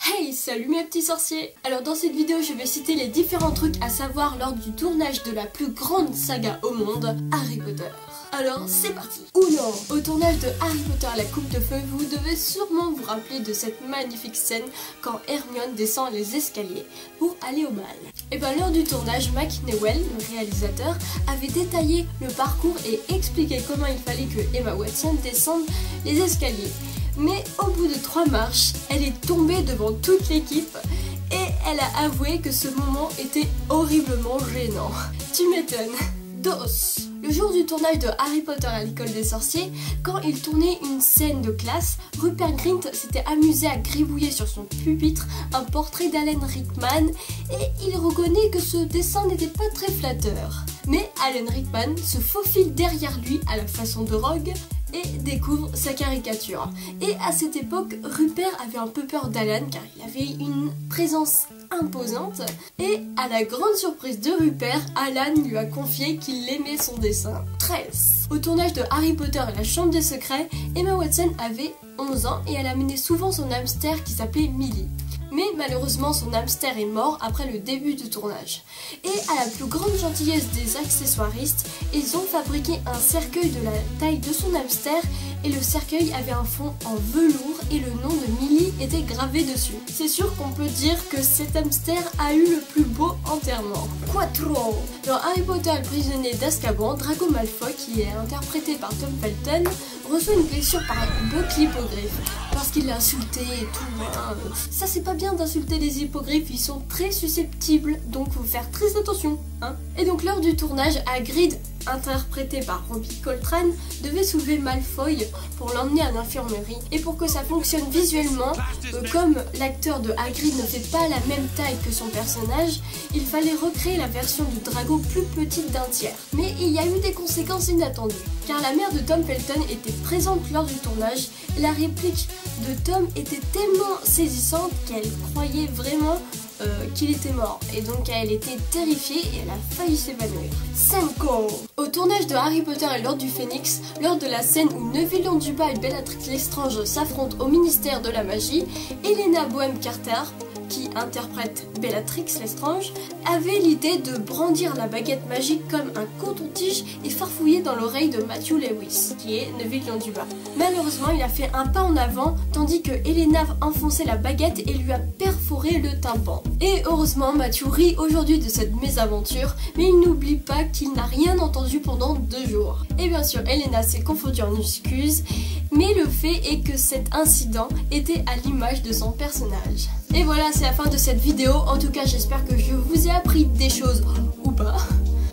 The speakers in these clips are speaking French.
Hey, salut mes petits sorciers! Alors dans cette vidéo, je vais citer les différents trucs à savoir lors du tournage de la plus grande saga au monde, Harry Potter. Alors c'est parti! Oula! Au tournage de Harry Potter la Coupe de Feu, vous devez sûrement vous rappeler de cette magnifique scène quand Hermione descend les escaliers pour aller au bal. Et bien lors du tournage, Mike Newell, le réalisateur, avait détaillé le parcours et expliqué comment il fallait que Emma Watson descende les escaliers. Mais au bout de 3 marches, elle est tombée devant toute l'équipe et elle a avoué que ce moment était horriblement gênant. Tu m'étonnes. Dos. Le jour du tournage de Harry Potter à l'école des sorciers, quand il tournait une scène de classe, Rupert Grint s'était amusé à gribouiller sur son pupitre un portrait d'Alan Rickman et il reconnaît que ce dessin n'était pas très flatteur. Mais Alan Rickman se faufile derrière lui à la façon de Rogue et découvre sa caricature. Et à cette époque, Rupert avait un peu peur d'Alan car il avait une présence imposante et à la grande surprise de Rupert, Alan lui a confié qu'il aimait son dessin. 13. Au tournage de Harry Potter et la Chambre des Secrets, Emma Watson avait 11 ans et elle amenait souvent son hamster qui s'appelait Millie. Mais malheureusement son hamster est mort après le début du tournage. Et à la plus grande gentillesse des accessoiristes, ils ont fabriqué un cercueil de la taille de son hamster et le cercueil avait un fond en velours et le nom de Millie était gravé dessus. C'est sûr qu'on peut dire que cet hamster a eu le plus beau enterrement. Quattro. Dans Harry Potter le prisonnier d'Azkaban, Draco Malfoy, qui est interprété par Tom Felton, reçoit une blessure par un bouc hippogriffe parce qu'il l'a insulté et tout. Hein. Ça c'est pas bien d'insulter les hippogriffes, ils sont très susceptibles, donc faut faire très attention. Hein. Et donc lors du tournage, Hagrid, interprété par Robbie Coltrane, devait soulever Malfoy pour l'emmener à l'infirmerie. Et pour que ça fonctionne visuellement, comme l'acteur de Hagrid ne fait pas la même taille que son personnage, il fallait recréer la version du dragon plus petite d'1 tiers. Mais il y a eu des conséquences inattendues, car la mère de Tom Felton était présente lors du tournage et la réplique de Tom était tellement saisissante qu'elle croyait vraiment qu'il était mort et donc elle était terrifiée et elle a failli s'évanouir. 5. Au tournage de Harry Potter et l'Ordre du Phénix, lors de la scène où Neville Londubat et Bellatrix Lestrange s'affrontent au ministère de la magie, Helena Bonham Carter, qui interprète Bellatrix Lestrange, avait l'idée de brandir la baguette magique comme un coton-tige et farfouiller dans l'oreille de Matthew Lewis, qui est Neville Londubat. Malheureusement, il a fait un pas en avant, tandis que Helena enfonçait la baguette et lui a perforé le tympan. Et heureusement, Matthew rit aujourd'hui de cette mésaventure, mais il n'oublie pas qu'il n'a rien entendu pendant 2 jours. Et bien sûr, Helena s'est confondue en excuses, mais le fait est que cet incident était à l'image de son personnage. Et voilà, c'est la fin de cette vidéo. En tout cas, j'espère que je vous ai appris des choses ou pas.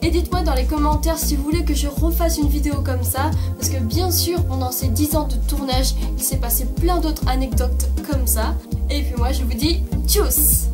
Et dites-moi dans les commentaires si vous voulez que je refasse une vidéo comme ça, parce que bien sûr, pendant ces 10 ans de tournage, il s'est passé plein d'autres anecdotes comme ça. Et puis moi, je vous dis tchuss!